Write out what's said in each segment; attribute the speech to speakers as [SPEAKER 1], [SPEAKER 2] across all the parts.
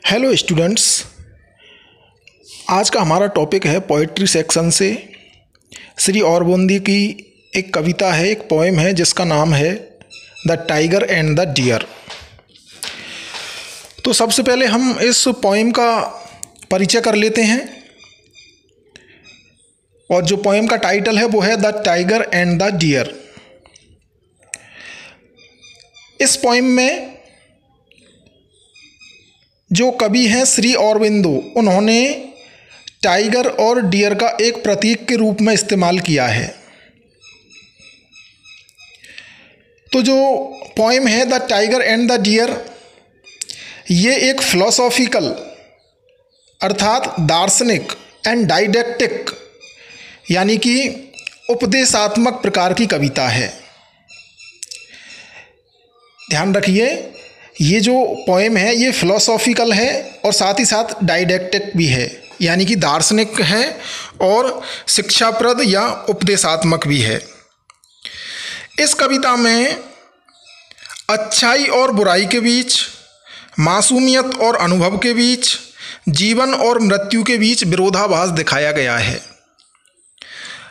[SPEAKER 1] Hello students, आज का हमारा टॉपिक है पोइट्री सेक्शन से श्री अरविंद की एक कविता है, एक पोएम है जिसका नाम है the tiger and the deer. तो सबसे पहले हम इस पोएम का परिचय कर लेते हैं और जो पोएम का टाइटल है वो है the tiger and the deer. इस पोएम में जो कवि हैं श्री अरविंदो, उन्होंने टाइगर और डियर का एक प्रतीक के रूप में इस्तेमाल किया है। तो जो पोएम है the tiger and the deer, ये एक फिलोसॉफिकल अर्थात दार्शनिक एंड डाइडेक्टिक यानी कि उपदेशात्मक प्रकार की कविता है। ध्यान रखिए, ये जो पोएम है ये फिलोसॉफिकल है और साथ ही साथ डाइडेक्टिक भी है, यानी कि दार्शनिक है और शिक्षाप्रद या उपदेशात्मक भी है। इस कविता में अच्छाई और बुराई के बीच, मासूमियत और अनुभव के बीच, जीवन और मृत्यु के बीच विरोधाभास दिखाया गया है।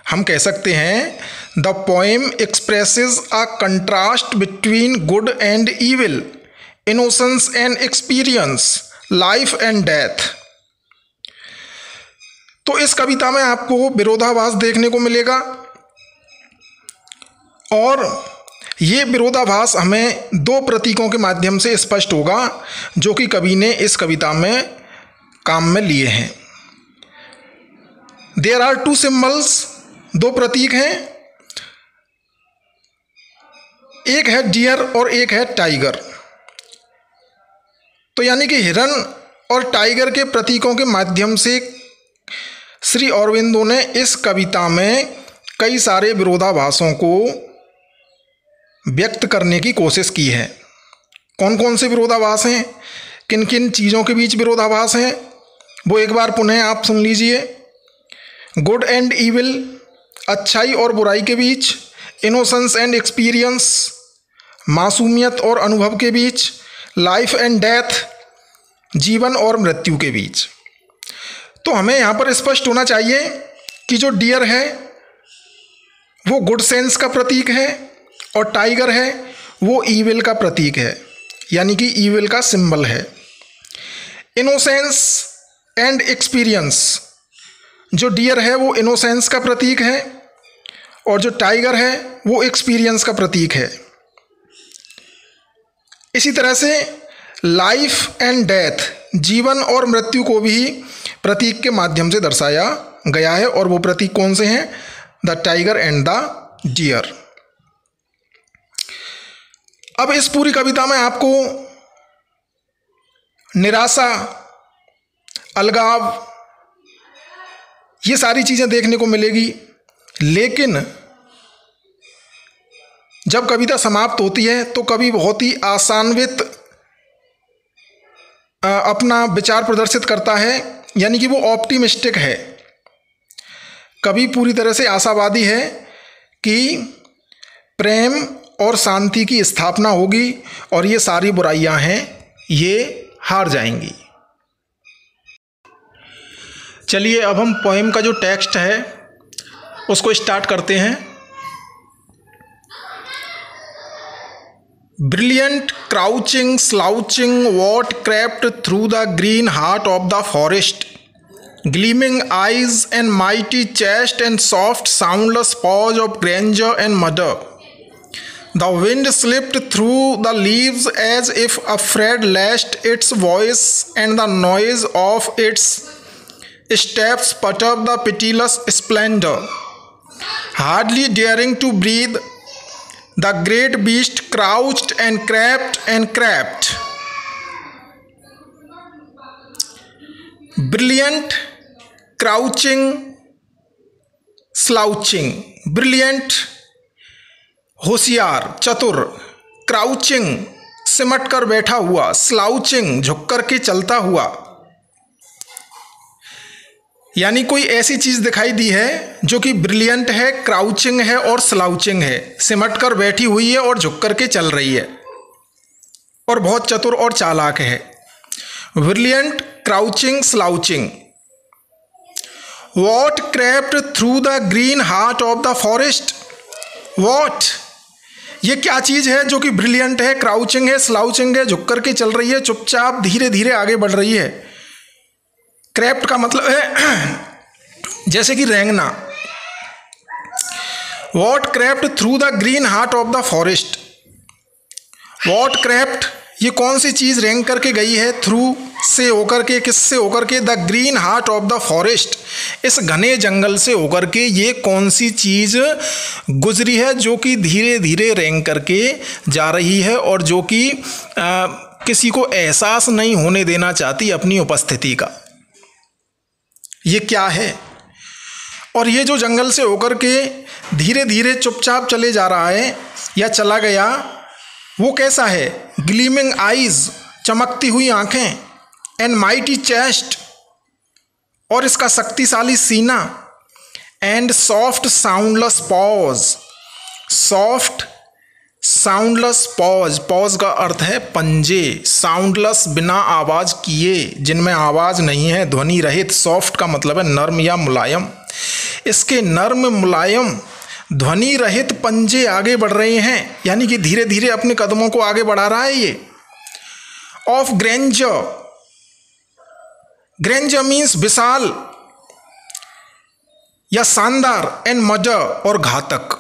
[SPEAKER 1] हम कह सकते हैं the poem expresses a contrast between good and evil, innocence and experience, life and death. तो इस कविता में आपको विरोधाभास देखने को मिलेगा और ये विरोधाभास हमें दो प्रतीकों के माध्यम से स्पष्ट होगा जो कि कवि ने इस कविता में काम में लिए हैं। देयर आर टू सिंबल्स, दो प्रतीक हैं, एक है डियर और एक है टाइगर। तो यानी कि हिरन और टाइगर के प्रतीकों के माध्यम से श्री अरविंदो ने इस कविता में कई सारे विरोधाभासों को व्यक्त करने की कोशिश की है। कौन कौन से विरोधाभास हैं, किन किन चीज़ों के बीच विरोधाभास हैं, वो एक बार पुनः आप सुन लीजिए। गुड एंड इविल, अच्छाई और बुराई के बीच, इनोसेंस एंड एक्सपीरियंस, मासूमियत और अनुभव के बीच, लाइफ एंड डेथ, जीवन और मृत्यु के बीच। तो हमें यहाँ पर स्पष्ट होना चाहिए कि जो डियर है वो गुड सेंस का प्रतीक है और टाइगर है वो ईविल का प्रतीक है, यानी कि ईविल का सिंबल है। इनोसेंस एंड एक्सपीरियंस, जो डियर है वो इनोसेंस का प्रतीक है और जो टाइगर है वो एक्सपीरियंस का प्रतीक है। इसी तरह से लाइफ एंड डेथ, जीवन और मृत्यु को भी प्रतीक के माध्यम से दर्शाया गया है और वो प्रतीक कौन से हैं? The tiger and the deer. अब इस पूरी कविता में आपको निराशा, अलगाव, ये सारी चीज़ें देखने को मिलेगी, लेकिन जब कविता समाप्त होती है तो कवि बहुत ही आशान्वित अपना विचार प्रदर्शित करता है, यानी कि वो ऑप्टिमिस्टिक है। कवि पूरी तरह से आशावादी है कि प्रेम और शांति की स्थापना होगी और ये सारी बुराइयां हैं ये हार जाएंगी। चलिए अब हम पोएम का जो टेक्स्ट है उसको स्टार्ट करते हैं। Brilliant, crouching, slouching, what crept through the green heart of the forest, gleaming eyes and mighty chest and soft soundless paws of grandeur and mother. The wind slipped through the leaves as if afraid lest its voice and the noise of its steps perturb the pitiless splendor. Hardly daring to breathe, the great beast crouched and crept and crept. Brilliant, crouching, slouching. Brilliant, होशियार, चतुर, crouching, सिमट कर बैठा हुआ, slouching, झुक कर के चलता हुआ। यानी कोई ऐसी चीज़ दिखाई दी है जो कि ब्रिलियंट है, क्राउचिंग है और स्लाउचिंग है, सिमट कर बैठी हुई है और झुक कर के चल रही है और बहुत चतुर और चालाक है। brilliant, crouching, slouching. What crept through the green heart of the forest? What? ये क्या चीज़ है जो कि ब्रिलियंट है, क्राउचिंग है, स्लाउचिंग है, झुक करके चल रही है, चुपचाप धीरे धीरे आगे बढ़ रही है। क्रेप्ट का मतलब है जैसे कि रेंगना। What crept through the green heart of the forest. What crept, ये कौन सी चीज़ रेंग करके गई है, थ्रू से होकर के, किससे होकर के, the green heart of the forest, इस घने जंगल से होकर के ये कौन सी चीज़ गुजरी है जो कि धीरे धीरे रेंग करके जा रही है और जो कि किसी को एहसास नहीं होने देना चाहती अपनी उपस्थिति का। ये क्या है? और ये जो जंगल से होकर के धीरे धीरे चुपचाप चले जा रहा है या चला गया, वो कैसा है? ग्लीमिंग आइज, चमकती हुई आंखें, एंड माइटी चेस्ट, और इसका शक्तिशाली सीना, and soft soundless pause. Soft soundless pause, pause का अर्थ है पंजे, साउंडलेस बिना आवाज़ किए, जिनमें आवाज़ नहीं है, ध्वनि रहित। सॉफ्ट का मतलब है नर्म या मुलायम। इसके नर्म मुलायम ध्वनि रहित पंजे आगे बढ़ रहे हैं, यानी कि धीरे धीरे अपने कदमों को आगे बढ़ा रहा है ये। ऑफ ग्रेंजर, ग्रेंजर मीन्स विशाल या शानदार, एंड मर्डर और घातक।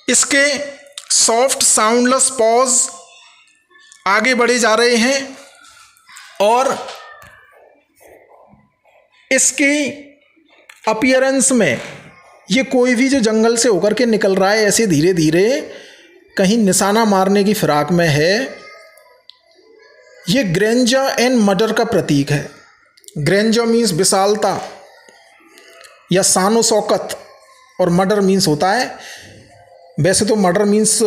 [SPEAKER 1] इसके सॉफ्ट साउंडलेस पॉज आगे बढ़े जा रहे हैं और इसकी अपीयरेंस में ये कोई भी जो जंगल से होकर के निकल रहा है ऐसे धीरे धीरे कहीं निशाना मारने की फिराक में है, ये ग्रेंजर एंड मर्डर का प्रतीक है। ग्रेंजर मीन्स विशालता या शानो शौकत, और मर्डर मीन्स होता है, वैसे तो मर्डर मीन्स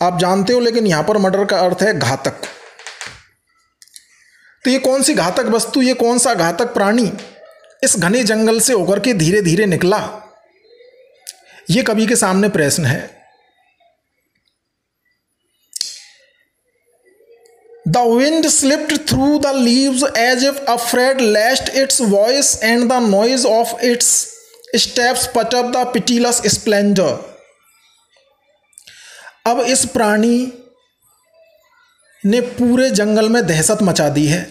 [SPEAKER 1] आप जानते हो, लेकिन यहाँ पर मर्डर का अर्थ है घातक। तो ये कौन सी घातक वस्तु, ये कौन सा घातक प्राणी इस घने जंगल से होकर के धीरे धीरे निकला, ये कवि के सामने प्रश्न है। The wind slipped through the leaves as if afraid lest its voice and the noise of its steps put up the pitiless splendor. अब इस प्राणी ने पूरे जंगल में दहशत मचा दी है,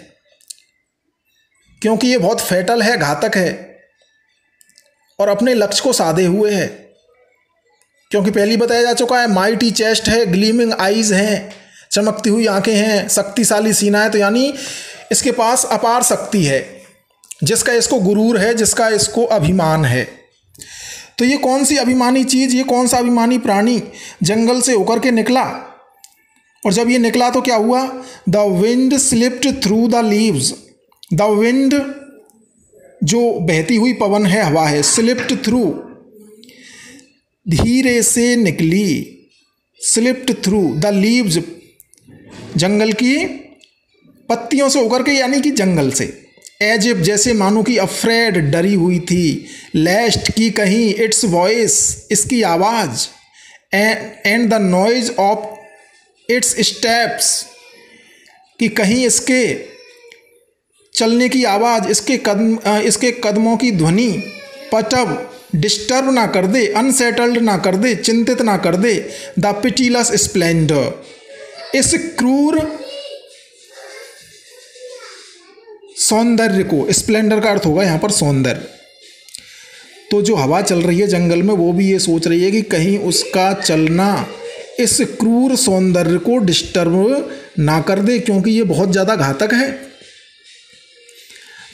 [SPEAKER 1] क्योंकि ये बहुत फैटल है, घातक है और अपने लक्ष्य को साधे हुए है। क्योंकि पहले बताया जा चुका है, माइटी चेस्ट है, ग्लीमिंग आइज हैं, चमकती हुई आंखें हैं, शक्तिशाली सीना है, तो यानी इसके पास अपार शक्ति है, जिसका इसको गुरूर है, जिसका इसको अभिमान है। तो ये कौन सी अभिमानी चीज़, ये कौन सा अभिमानी प्राणी जंगल से होकर के निकला, और जब ये निकला तो क्या हुआ? The wind slipped through the leaves. The wind जो बहती हुई पवन है, हवा है, स्लिप्ड थ्रू धीरे से निकली, स्लिप्ड थ्रू द लीव्स जंगल की पत्तियों से होकर के, यानी कि जंगल से, एज इफ जैसे मानो कि अफ्रेड डरी हुई थी, लेस्ट की कहीं, इट्स वॉइस इसकी आवाज़, and the noise of its steps कि कहीं इसके चलने की आवाज़, इसके कदमों की ध्वनि पटब डिस्टर्ब ना कर दे, अनसेटल्ड ना कर दे, चिंतित ना कर दे, द पिटीलस स्प्लेंडर, इस क्रूर सौंदर्य को। स्प्लेंडर का अर्थ होगा यहाँ पर सौंदर्य। तो जो हवा चल रही है जंगल में, वो भी ये सोच रही है कि कहीं उसका चलना इस क्रूर सौंदर्य को डिस्टर्ब ना कर दे, क्योंकि ये बहुत ज़्यादा घातक है।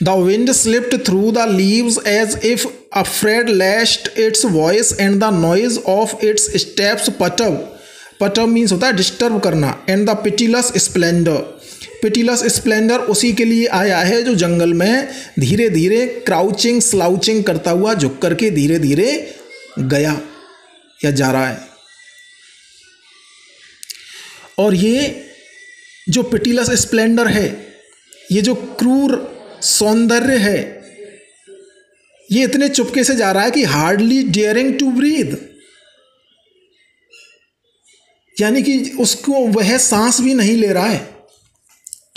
[SPEAKER 1] The wind slipped through the leaves as if afraid lest its voice and the noise of its steps perturb. Perturb means होता है डिस्टर्ब करना, and the pitiless splendor. Pitiless splendour उसी के लिए आया है जो जंगल में धीरे धीरे क्राउचिंग स्लाउचिंग करता हुआ झुक करके धीरे धीरे गया या जा रहा है। और ये जो पिटीलस स्प्लेंडर है, ये जो क्रूर सौंदर्य है, ये इतने चुपके से जा रहा है कि हार्डली डेयरिंग टू ब्रीथ, यानी कि उसको वह सांस भी नहीं ले रहा है।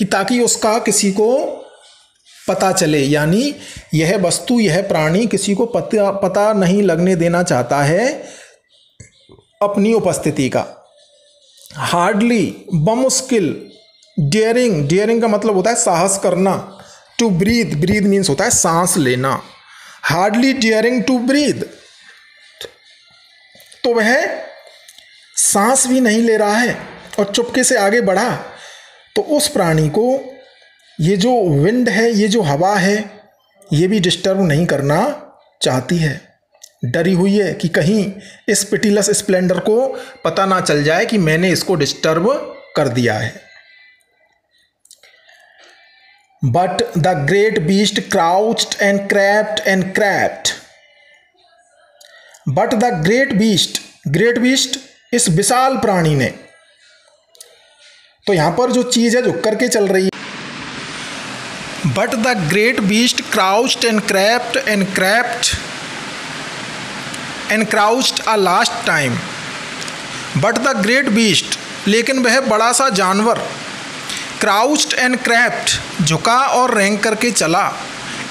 [SPEAKER 1] कि ताकि उसका किसी को पता चले, यानी यह वस्तु, यह प्राणी किसी को पता नहीं लगने देना चाहता है अपनी उपस्थिति का। हार्डली, बमुश्किल, डेयरिंग, डेयरिंग का मतलब होता है साहस करना। टू ब्रीथ, ब्रीथ मीन्स होता है सांस लेना। हार्डली डेयरिंग टू ब्रीथ, तो वह सांस भी नहीं ले रहा है और चुपके से आगे बढ़ा। तो उस प्राणी को ये जो विंड है, ये जो हवा है, ये भी डिस्टर्ब नहीं करना चाहती है। डरी हुई है कि कहीं इस पिटीलस स्प्लेंडर को पता ना चल जाए कि मैंने इसको डिस्टर्ब कर दिया है। But the great beast crouched and crept. But the great beast इस विशाल प्राणी ने, तो यहां पर जो चीज है जो करके चल रही है, but the great beast crouched and crouched a last time. But the great beast, लेकिन वह बड़ा सा जानवर, क्राउच्ड एंड क्रैप्ड, झुका और रेंग करके चला,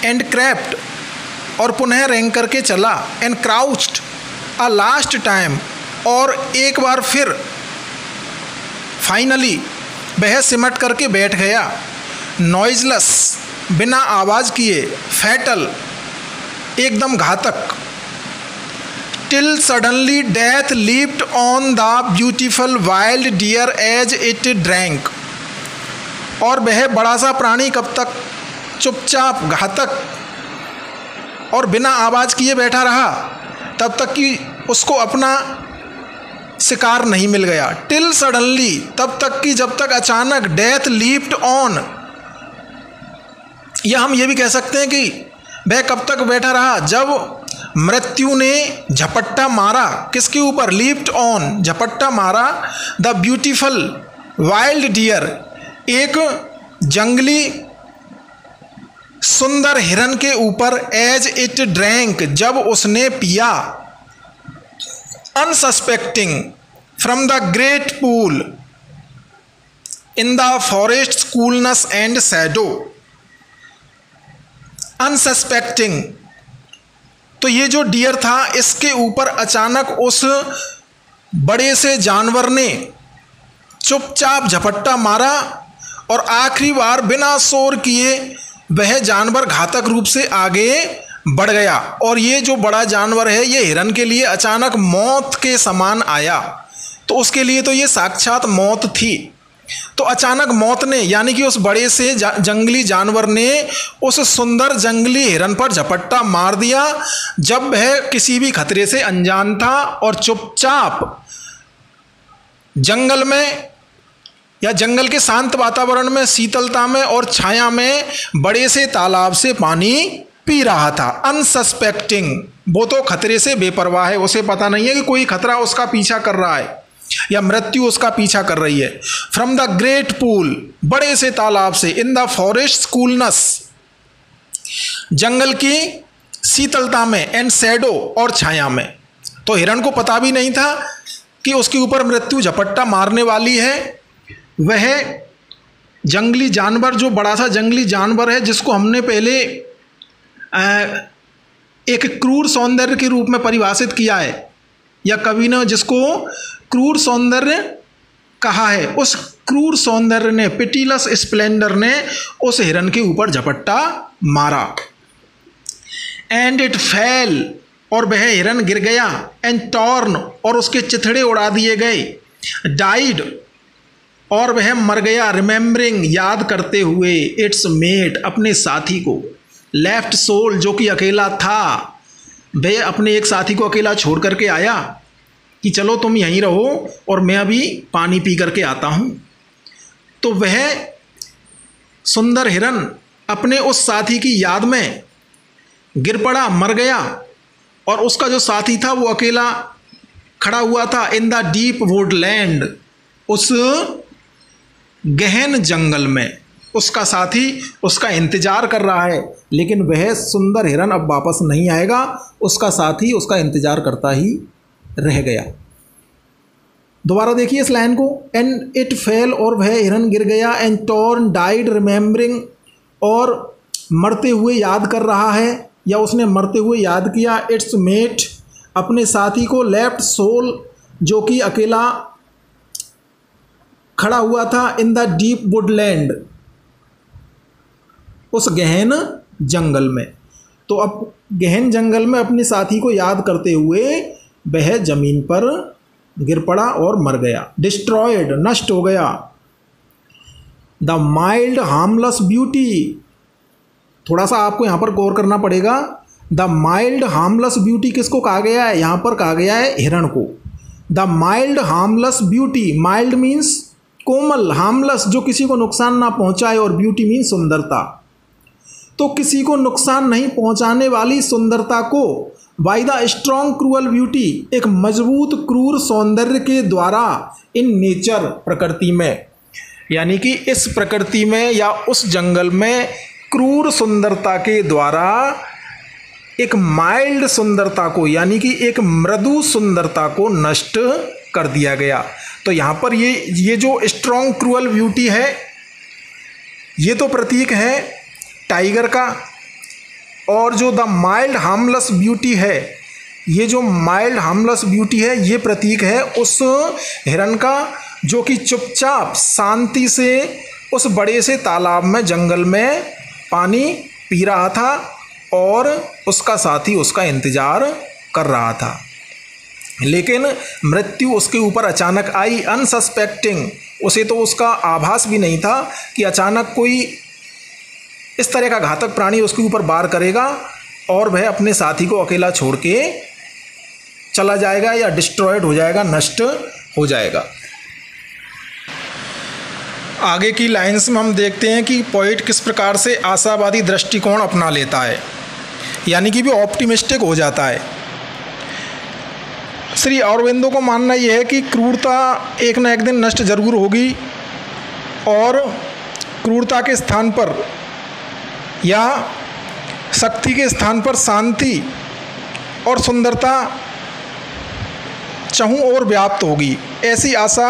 [SPEAKER 1] एंड क्रैप्ड और पुनः रेंग करके चला, and crouched a last time और एक बार फिर फाइनली वह सिमट करके बैठ गया। नॉइजलेस, बिना आवाज़ किए, फैटल, एकदम घातक। Till suddenly death leaped on the beautiful wild deer as it drank. और वह बड़ा सा प्राणी कब तक चुपचाप, घातक और बिना आवाज़ किए बैठा रहा, तब तक कि उसको अपना शिकार नहीं मिल गया। टिल सडनली, तब तक कि जब तक अचानक, डेथ लीप्ड ऑन, या हम ये भी कह सकते हैं कि वह कब तक बैठा रहा, जब मृत्यु ने झपट्टा मारा, किसके ऊपर, लीप्ड ऑन, झपट्टा मारा, द ब्यूटीफुल वाइल्ड डियर, एक जंगली सुंदर हिरन के ऊपर, एज इट ड्रैंक, जब उसने पिया, unsuspecting from the great pool in the forest coolness and shadow. Unsuspecting, तो ये जो डियर था, इसके ऊपर अचानक उस बड़े से जानवर ने चुपचाप झपट्टा मारा और आखिरी बार बिना शोर किए वह जानवर घातक रूप से आगे बढ़ गया। और ये जो बड़ा जानवर है, ये हिरन के लिए अचानक मौत के समान आया, तो उसके लिए तो ये साक्षात मौत थी। तो अचानक मौत ने, यानी कि उस बड़े से जंगली जानवर ने उस सुंदर जंगली हिरन पर झपट्टा मार दिया, जब वह किसी भी खतरे से अनजान था और चुपचाप जंगल में या जंगल के शांत वातावरण में, शीतलता में और छाया में बड़े से तालाब से पानी पी रहा था। अनसस्पेक्टिंग, वो तो खतरे से बेपरवाह है, उसे पता नहीं है कि कोई खतरा उसका पीछा कर रहा है या मृत्यु उसका पीछा कर रही है। फ्रॉम द ग्रेट पूल, बड़े से तालाब से, इन द फॉरेस्ट कूलनेस, जंगल की शीतलता में, एंड शैडो और छाया में। तो हिरन को पता भी नहीं था कि उसके ऊपर मृत्यु झपट्टा मारने वाली है। वह जंगली जानवर, जो बड़ा सा जंगली जानवर है, जिसको हमने पहले एक क्रूर सौंदर्य के रूप में परिभाषित किया है, या कवि ने जिसको क्रूर सौंदर्य कहा है, उस क्रूर सौंदर्य ने, पिटीलस स्प्लेंडर ने उस हिरन के ऊपर झपट्टा मारा। एंड इट फेल, और वह हिरन गिर गया। एंड टॉर्न, और उसके चिथड़े उड़ा दिए गए। डाइड, और वह मर गया। रिमेंबरिंग, याद करते हुए। इट्स मेट, अपने साथी को। लेफ्ट सोल, जो कि अकेला था, वह अपने एक साथी को अकेला छोड़ करके आया कि चलो तुम यहीं रहो और मैं अभी पानी पी करके आता हूँ। तो वह सुंदर हिरन अपने उस साथी की याद में गिर पड़ा, मर गया, और उसका जो साथी था वो अकेला खड़ा हुआ था इन द डीप वुडलैंड, उस गहन जंगल में। उसका साथी उसका इंतजार कर रहा है, लेकिन वह सुंदर हिरन अब वापस नहीं आएगा। उसका साथी उसका इंतजार करता ही रह गया। दोबारा देखिए इस लाइन को, एंड इट फेल, और वह हिरन गिर गया, एंड टॉर्न डाइड रिमेम्बरिंग, और मरते हुए याद कर रहा है या उसने मरते हुए याद किया, इट्स मेट, अपने साथी को, लेफ्ट सोल, जो कि अकेला खड़ा हुआ था, इन द डीप वुडलैंड, उस गहन जंगल में। तो अब गहन जंगल में अपने साथी को याद करते हुए वह जमीन पर गिर पड़ा और मर गया, डिस्ट्रॉयड, नष्ट हो गया। द माइल्ड हार्मलेस ब्यूटी, थोड़ा सा आपको यहाँ पर गौर करना पड़ेगा। द माइल्ड हार्मलेस ब्यूटी किसको कहा गया है? यहाँ पर कहा गया है हिरण को। The mild harmless beauty, mild means Komal, harmless जो किसी को नुकसान ना पहुँचाए, और ब्यूटी मीन्स सुंदरता। तो किसी को नुकसान नहीं पहुँचाने वाली सुंदरता को by the strong cruel beauty, एक मजबूत क्रूर सौंदर्य के द्वारा, इन नेचर, प्रकृति में, यानी कि इस प्रकृति में या उस जंगल में क्रूर सुंदरता के द्वारा एक माइल्ड सुंदरता को, यानी कि एक मृदु सुंदरता को नष्ट कर दिया गया। तो यहाँ पर ये जो स्ट्रॉन्ग क्रूअल ब्यूटी है, ये तो प्रतीक है टाइगर का, और जो द माइल्ड हार्मलेस ब्यूटी है, ये जो माइल्ड हार्मलेस ब्यूटी है, ये प्रतीक है उस हिरन का जो कि चुपचाप शांति से उस बड़े से तालाब में, जंगल में पानी पी रहा था, और उसका साथी उसका इंतज़ार कर रहा था। लेकिन मृत्यु उसके ऊपर अचानक आई, अनसस्पेक्टिंग, उसे तो उसका आभास भी नहीं था कि अचानक कोई इस तरह का घातक प्राणी उसके ऊपर वार करेगा और वह अपने साथी को अकेला छोड़ के चला जाएगा या डिस्ट्रॉयड हो जाएगा, नष्ट हो जाएगा। आगे की लाइन्स में हम देखते हैं कि पोइट किस प्रकार से आशावादी दृष्टिकोण अपना लेता है, यानी कि भी ऑप्टिमिस्टिक हो जाता है। श्री अरविंदो को मानना यह है कि क्रूरता एक न एक दिन नष्ट जरूर होगी, और क्रूरता के स्थान पर या शक्ति के स्थान पर शांति और सुंदरता चहूँ और व्याप्त होगी। ऐसी आशा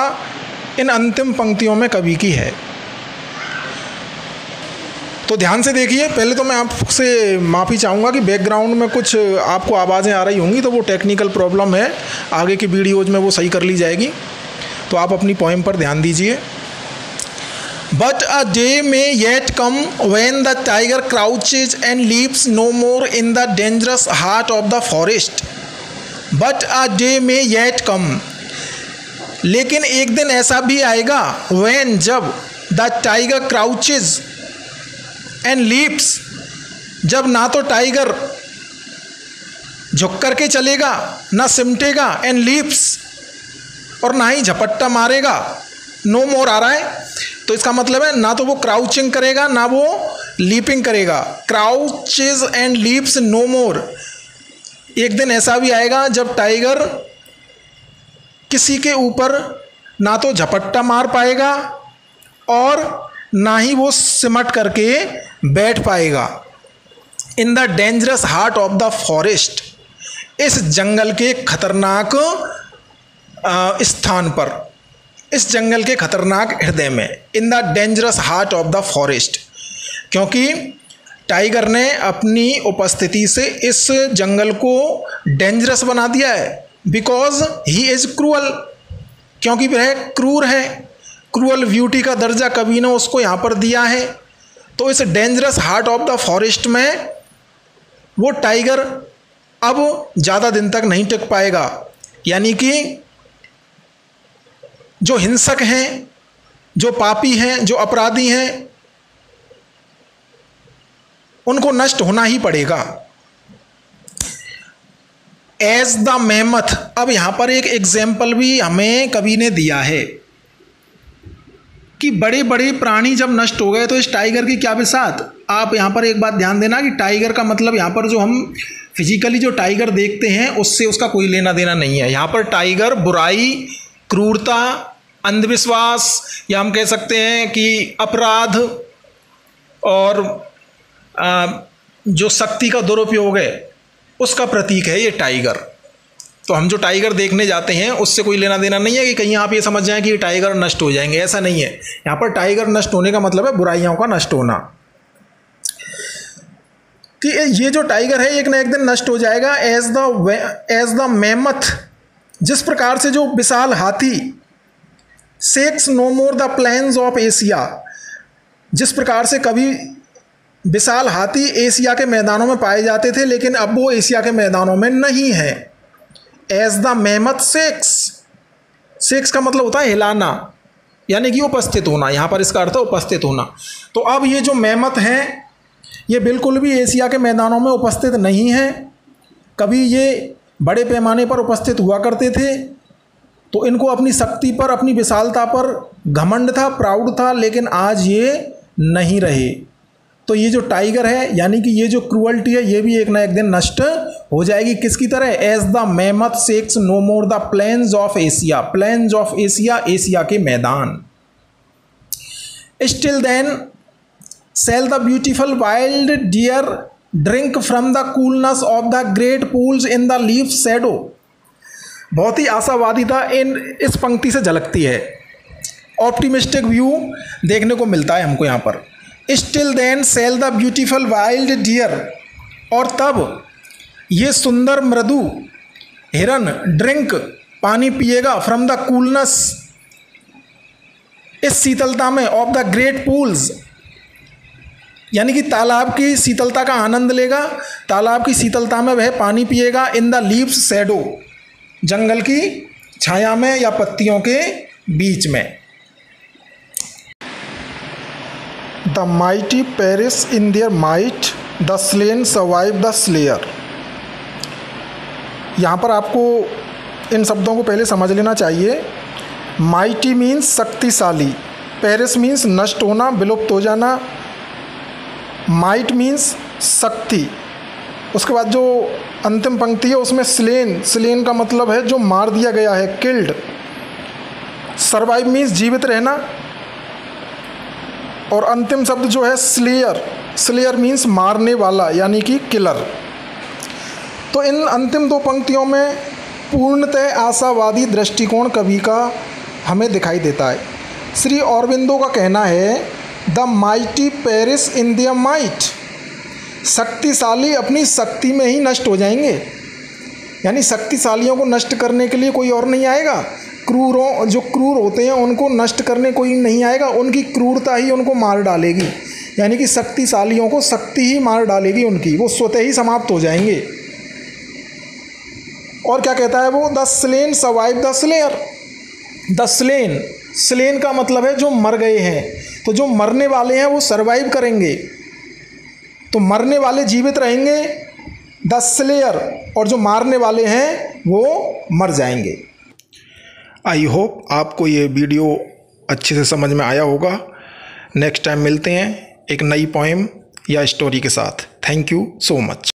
[SPEAKER 1] इन अंतिम पंक्तियों में कवि की है। तो ध्यान से देखिए। पहले तो मैं आपसे माफ़ी चाहूँगा कि बैकग्राउंड में कुछ आपको आवाज़ें आ रही होंगी, तो वो टेक्निकल प्रॉब्लम है, आगे की वीडियोज़ में वो सही कर ली जाएगी। तो आप अपनी पोएम पर ध्यान दीजिए। But a day may yet come when the tiger crouches and leaps no more in the dangerous heart of the forest. But a day may yet come. लेकिन एक दिन ऐसा भी आएगा when, जब the tiger crouches and leaps, जब ना तो टाइगर झुक करके चलेगा, ना सिमटेगा, and leaps, और ना ही झपट्टा मारेगा। नो मोर आ रहा है, तो इसका मतलब है ना तो वो क्राउचिंग करेगा ना वो लीपिंग करेगा। क्राउचेज एंड लीप्स नो मोर। एक दिन ऐसा भी आएगा जब टाइगर किसी के ऊपर ना तो झपट्टा मार पाएगा और ना ही वो सिमट करके बैठ पाएगा। In the dangerous heart of the forest, इस जंगल के खतरनाक स्थान पर, इस जंगल के खतरनाक हृदय में। In the dangerous heart of the forest, क्योंकि टाइगर ने अपनी उपस्थिति से इस जंगल को डेंजरस बना दिया है। बिकॉज ही इज क्रूअल, क्योंकि वह क्रूर है। क्रूअल ब्यूटी का दर्जा कवि ने उसको यहाँ पर दिया है। तो इस dangerous heart of the forest में वो टाइगर अब ज़्यादा दिन तक नहीं टिक पाएगा। यानी कि जो हिंसक हैं, जो पापी हैं, जो अपराधी हैं, उनको नष्ट होना ही पड़ेगा। एज द मेमथ, अब यहां पर एक एग्जाम्पल भी हमें कवि ने दिया है कि बड़े बड़े प्राणी जब नष्ट हो गए तो इस टाइगर की क्या बिसात। आप यहां पर एक बात ध्यान देना कि टाइगर का मतलब यहां पर जो हम फिजिकली जो टाइगर देखते हैं उससे उसका कोई लेना देना नहीं है। यहां पर टाइगर बुराई, क्रूरता, अंधविश्वास, या हम कह सकते हैं कि अपराध और जो शक्ति का दुरुपयोग है उसका प्रतीक है ये टाइगर। तो हम जो टाइगर देखने जाते हैं उससे कोई लेना देना नहीं है कि कहीं आप ये समझ जाएं कि ये टाइगर नष्ट हो जाएंगे, ऐसा नहीं है। यहाँ पर टाइगर नष्ट होने का मतलब है बुराइयों का नष्ट होना, कि ये जो टाइगर है एक ना एक दिन नष्ट हो जाएगा। एज द मेमथ, जिस प्रकार से जो विशाल हाथी shakes no more the plains of Asia, जिस प्रकार से कभी विशाल हाथी एशिया के मैदानों में पाए जाते थे लेकिन अब वो एशिया के मैदानों में नहीं है। As the mammoth shakes, shakes का मतलब होता है हिलाना, यानी कि उपस्थित होना, यहाँ पर इसका अर्थ है उपस्थित होना। तो अब ये जो मेमथ हैं ये बिल्कुल भी एशिया के मैदानों में उपस्थित नहीं हैं। कभी ये बड़े पैमाने पर उपस्थित हुआ करते थे, तो इनको अपनी शक्ति पर, अपनी विशालता पर घमंड था, प्राउड था, लेकिन आज ये नहीं रहे। तो ये जो टाइगर है यानी कि ये जो क्रूअल्टी है ये भी एक ना एक दिन नष्ट हो जाएगी। किसकी तरह? As the mammoth shakes no more the plains of Asia, plains of Asia, Asia के मैदान। Still then shall the beautiful wild deer drink from the coolness of the great pools in the leaf shadow। बहुत ही आशावादिता इस पंक्ति से झलकती है, optimistic view देखने को मिलता है हमको यहाँ पर। Still then shall the beautiful wild deer, और तब ये सुंदर मृदु हिरन ड्रिंक पानी पिएगा, फ्रॉम द कूलनेस, इस शीतलता में, ऑफ द ग्रेट पूल्स, यानी कि तालाब की शीतलता का आनंद लेगा, तालाब की शीतलता में वह पानी पिएगा। इन द लीव्स शैडो, जंगल की छाया में या पत्तियों के बीच में। The mighty Paris in their might, the slain survive the slayer. यहाँ पर आपको इन शब्दों को पहले समझ लेना चाहिए। माइटी मीन्स शक्तिशाली, पेरिस मीन्स नष्ट होना, विलुप्त हो जाना, माइट मीन्स शक्ति। उसके बाद जो अंतिम पंक्ति है उसमें स्लेन, स्लेन का मतलब है जो मार दिया गया है, किल्ड। सर्वाइव मीन्स जीवित रहना, और अंतिम शब्द जो है स्लेयर, स्लेयर मीन्स मारने वाला यानी कि किलर। तो इन अंतिम दो पंक्तियों में पूर्णतः आशावादी दृष्टिकोण कवि का हमें दिखाई देता है। श्री अरबिंदो का कहना है the mighty Paris in their might, शक्तिशाली अपनी शक्ति में ही नष्ट हो जाएंगे, यानी शक्तिशालियों को नष्ट करने के लिए कोई और नहीं आएगा। क्रूरों, जो क्रूर होते हैं उनको नष्ट करने कोई नहीं आएगा, उनकी क्रूरता ही उनको मार डालेगी, यानी कि शक्तिशालियों को शक्ति ही मार डालेगी उनकी, वो स्वतः ही समाप्त हो जाएंगे। और क्या कहता है वो? The slain survive the slayer. The slain, slain का मतलब है जो मर गए हैं, तो जो मरने वाले हैं वो सरवाइव करेंगे, तो मरने वाले जीवित रहेंगे, द स्लेयर, और जो मारने वाले हैं वो मर जाएंगे। आई होप आपको ये वीडियो अच्छे से समझ में आया होगा। नेक्स्ट टाइम मिलते हैं एक नई पोएम या स्टोरी के साथ। Thank you so much.